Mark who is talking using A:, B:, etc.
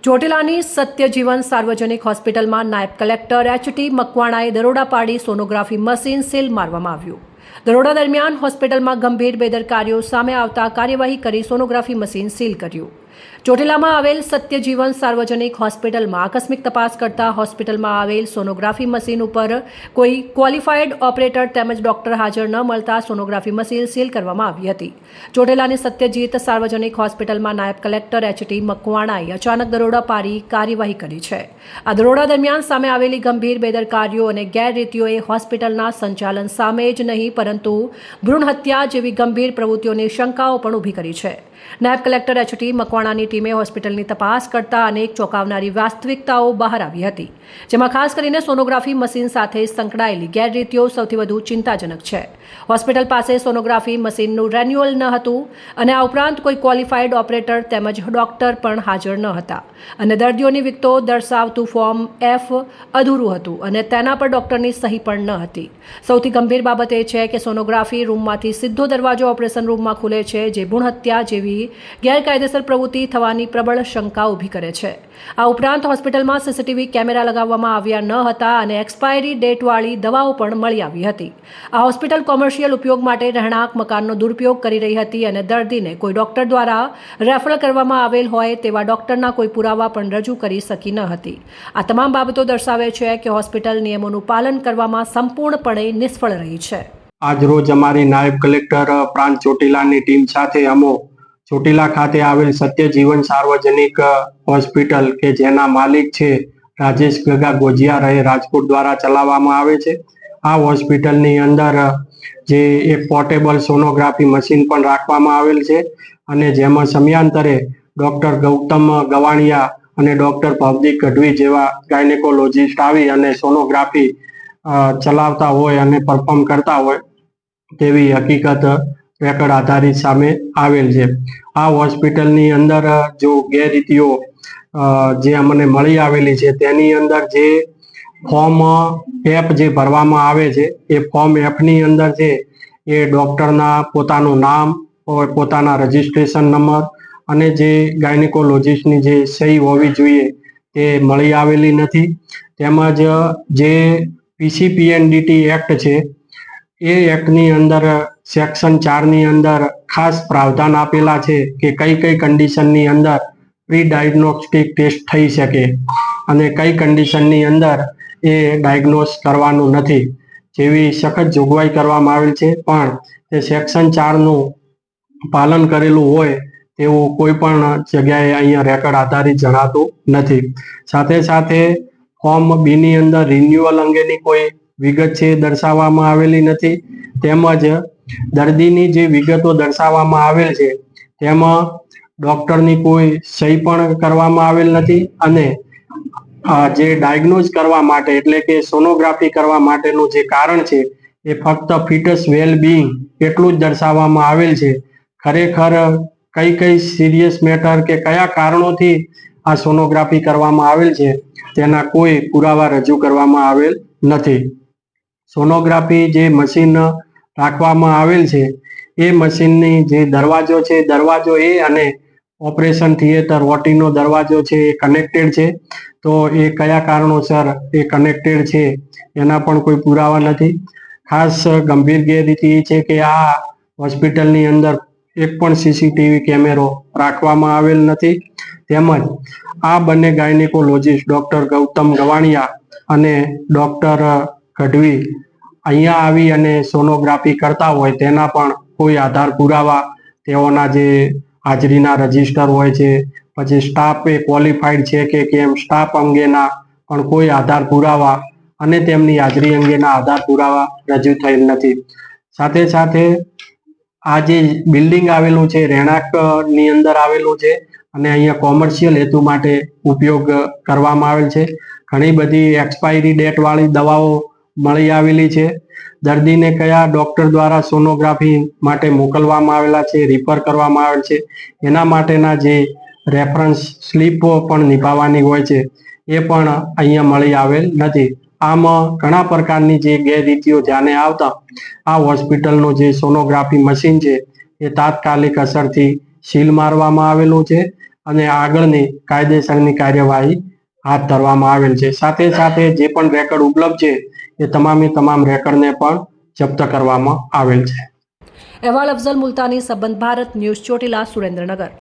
A: ચોટીલાની સત્યજીવન સાર્વજનિક હોસ્પિટલમાં નાયબ કલેક્ટર એચ.ટી. મકવાણાએ દરોડા પાડી સોનોગ્રાફી મશીન સીલ મારવામાં આવ્યું. દરોડા દરમિયાન હોસ્પિટલમાં ગંભીર બેદરકારીઓ સામે આવતા કાર્યવાહી કરી સોનોગ્રાફી મશીન સીલ કર્યું. ચોટીલામાં આવેલ સત્યજીવન સાર્વજનિક હોસ્પિટલમાં આકસ્મિક તપાસ કરતા હોસ્પિટલમાં આવેલ સોનોગ્રાફી મશીન ઉપર કોઈ ક્વોલિફાઈડ ઓપરેટર તેમજ ડોક્ટર હાજર ન મળતા સોનોગ્રાફી મશીન સીલ કરવામાં આવી હતી. ચોટીલાની સત્યજીત સાર્વજનિક હોસ્પિટલમાં નાયબ કલેક્ટર એચ.ટી. મકવાણાએ અચાનક દરોડા પાડી કાર્યવાહી કરી છે. આ દરોડા દરમિયાન સામે આવેલી ગંભીર બેદરકારીઓ અને ગેરરીતિઓએ હોસ્પિટલના સંચાલન સામે જ નહીં પરંતુ ભ્રૂણ હત્યા જેવી ગંભીર પ્રવૃત્તિઓની શંકાઓ પણ ઊભી કરી છે. નાયબ કલેક્ટર એચ.ટી. મકવાણાની ટીમે હોસ્પિટલની તપાસ કરતા અનેક ચોંકાવનારી વાસ્તવિકતાઓ બહાર આવી હતી, જેમાં ખાસ કરીને સોનોગ્રાફી મશીન સાથે સંકળાયેલી ગેરરીતિઓ સૌથી વધુ ચિંતાજનક છે. હોસ્પિટલ પાસે સોનોગ્રાફી મશીનનું રેન્યુઅલ ન હતું અને આ ઉપરાંત કોઈ ક્વોલિફાઈડ ઓપરેટર તેમજ ડોક્ટર પણ હાજર ન હતા અને દર્દીઓની વિગતો દર્શાવતું ફોર્મ F અધૂરું હતું અને તેના પર ડોક્ટરની સહી પણ ન હતી. સૌથી ગંભીર બાબત એ છે કે સોનોગ્રાફી રૂમમાંથી સીધો દરવાજો ઓપરેશન રૂમમાં ખુલે છે, જે ભ્રૂણ હત્યા જેવી ગેરકાયદેસર પ્રવૃત્તિ થવાની પ્રબળ શંકા ઊભી કરે છે. આ ઉપરાંત હોસ્પિટલમાં સીસીટીવી કેમેરા લગાવવામાં આવ્યા ન હતા અને એક્સપાયરી ડેટવાળી દવાઓ પણ મળી આવી હતી. આ હોસ્પિટલ કોમર્શિયલ ઉપયોગ માટે રહેણાંક મકાનનો દુરુપયોગ કરી રહી હતી અને દર્દીને કોઈ ડોક્ટર દ્વારા રેફર કરવામાં આવેલ હોય તેવા ડોક્ટરના કોઈ પુરાવા પણ રજૂ કરી શકી ન હતી. આ તમામ બાબતો દર્શાવે છે કે હોસ્પિટલ નિયમોનું પાલન કરવામાં સંપૂર્ણપણે નિષ્ફળ રહી છે.
B: આજરોજ અમારી નાયબ કલેક્ટર પ્રાંત ચોટીલાની ટીમ સાથે અમો ચોટીલા ખાતે આવેલ સત્યજીવન સાર્વજનિક હોસ્પિટલ કે જેના માલિક છે રાજેશ ગગા ગોજિયા રહે રાજકોટ દ્વારા ચલાવવામાં આવે છે. આ હોસ્પિટલની અંદર જે એક પોર્ટેબલ સોનોગ્રાફી મશીન પણ રાખવામાં આવેલ છે અને જેમાં સમયાંતરે ડોક્ટર ગૌતમ ગવાણિયા અને ડોક્ટર ભવદીપ ગઢવી જેવા ગાયનેકોલોજીસ્ટ આવી અને સોનોગ્રાફી ચલાવતા હોય અને પરફોર્મ કરતા હોય તેવી હકીકત રેકર્ડ આધારિત સામે આવેલ છે. આ હોસ્પિટલની અંદર જો ગેરરીતિઓ જે અમને મળી આવેલી છે તેની અંદર જે ફોર્મ F જે ભરવામાં આવે છે એ ફોર્મ F ની અંદર છે એ ડોક્ટરના પોતાનું નામ, પોતાના રજિસ્ટ્રેશન નંબર અને જે ગાયનેકોલોજીસ્ટની જે સહી હોવી જોઈએ તે મળી આવેલી નથી. તેમજ જે PCPNDT એક્ટ છે એ એક્ટની અંદર સેક્શન 4 ની અંદર ખાસ પ્રાવધાન આપેલા છે કે કઈ કઈ કન્ડિશનની અંદર પ્રી ડાયગ્નોસ્ટિક ટેસ્ટ થઈ શકે અને કઈ કન્ડિશનની અંદર એ ડાયગ્નોસ કરવાનું નથી જેવી સખત જોગવાઈ કરવામાં આવેલ છે. પણ તે સેક્શન 4 નું પાલન કરેલું હોય તેવું કોઈ પણ જગ્યાએ અહીંયા રેકર્ડ આધારિત જણાતું નથી. સાથે સાથે ફોર્મ B ની અંદર રિન્યુઅલ અંગેની કોઈ વિગત છે દર્શાવવામાં આવેલી નથી. તેમજ દર્દીની જે વિગતો દર્શાવવામાં આવેલ છે તેમાં ડોક્ટરની કોઈ સહી પણ કરવામાં આવેલ નથી અને જે ડાયગ્નોઝ કરવા માટે એટલે કે સોનોગ્રાફી કરવા માટેનું જે કારણ છે એ ફક્ત ફિટસ વેલ બીઇંગ એટલું જ દર્શાવવામાં આવેલ છે. ખરેખર કઈ સિરિયસ મેટર કે કયા કારણોથી આ સોનોગ્રાફી કરવામાં આવેલ છે તેના કોઈ પુરાવા રજૂ કરવામાં આવેલ નથી. સોનોગ્રાફી જે મશીન રાખવામાં આવેલ છે એ મશીનની જે દરવાજો છે દરવાજો એ અને ઓપરેશન થિયેટર ઓટીનો દરવાજો છે એ કનેક્ટેડ છે. તો એ કયા કારણોસર એ કનેક્ટેડ છે એના પણ કોઈ પુરાવા નથી. ખાસ ગંભીર ગેરરીતિ એ છે કે આ હોસ્પિટલની અંદર એક પણ સીસીટીવી કેમેરો રાખવામાં આવેલ નથી. તેમજ આ બંને ગાયનેકોલોજીસ્ટ ડોક્ટર ગૌતમ ગવાણિયા અને ડોક્ટર ગઢવી અહીંયા આવી અને સોનોગ્રાફી કરતા હોય તેના પણ કોઈ આધાર પુરાવા તેઓના જે હાજરીના રજીસ્ટર હોય છે, પછી સ્ટાફ એ ક્વોલિફાઈડ છે કે કેમ સ્ટાફ અંગેના પણ કોઈ આધાર પુરાવા અને તેમની હાજરી અંગેના આધાર પુરાવા રજૂ થયેલ નથી. સાથે સાથે આ જે બિલ્ડિંગ આવેલું છે રહેણાંકની અંદર આવેલું છે અને અહીંયા કોમર્શિયલ હેતુ માટે ઉપયોગ કરવામાં આવેલ છે. ઘણી બધી એક્સપાયરી ડેટ વાળી દવાઓ મળી આવેલી છે. દર્દીને કયા ડોક્ટર દ્વારા સોનોગ્રાફી માટે મોકલવામાં આવેલા છે, રિફર કરવામાં આવેલ છે, એના માટેના જે રેફરન્સ સ્લીપો પણ નિભાવવાની હોય છે એ પણ અહીંયા મળી આવેલ નથી. આમ ઘણા પ્રકારની જે ગેરરીતિઓ ધ્યાને આવતા આ હોસ્પિટલનું જે સોનોગ્રાફી મશીન છે એ તાત્કાલિક અસરથી સીલ મારવામાં આવેલું છે અને આગળની કાયદેસરની કાર્યવાહી હાથ ધરવામાં આવેલ છે. સાથે સાથે જે પણ રેકર્ડ ઉપલબ્ધ છે એ તમામ રેકર્ડને પણ જપ્ત કરવામાં આવેલ છે.
A: અહેવાલ અફઝલ મુલ્તાની, સંબંધ ભારત ન્યૂઝ, ચોટીલા, સુરેન્દ્રનગર.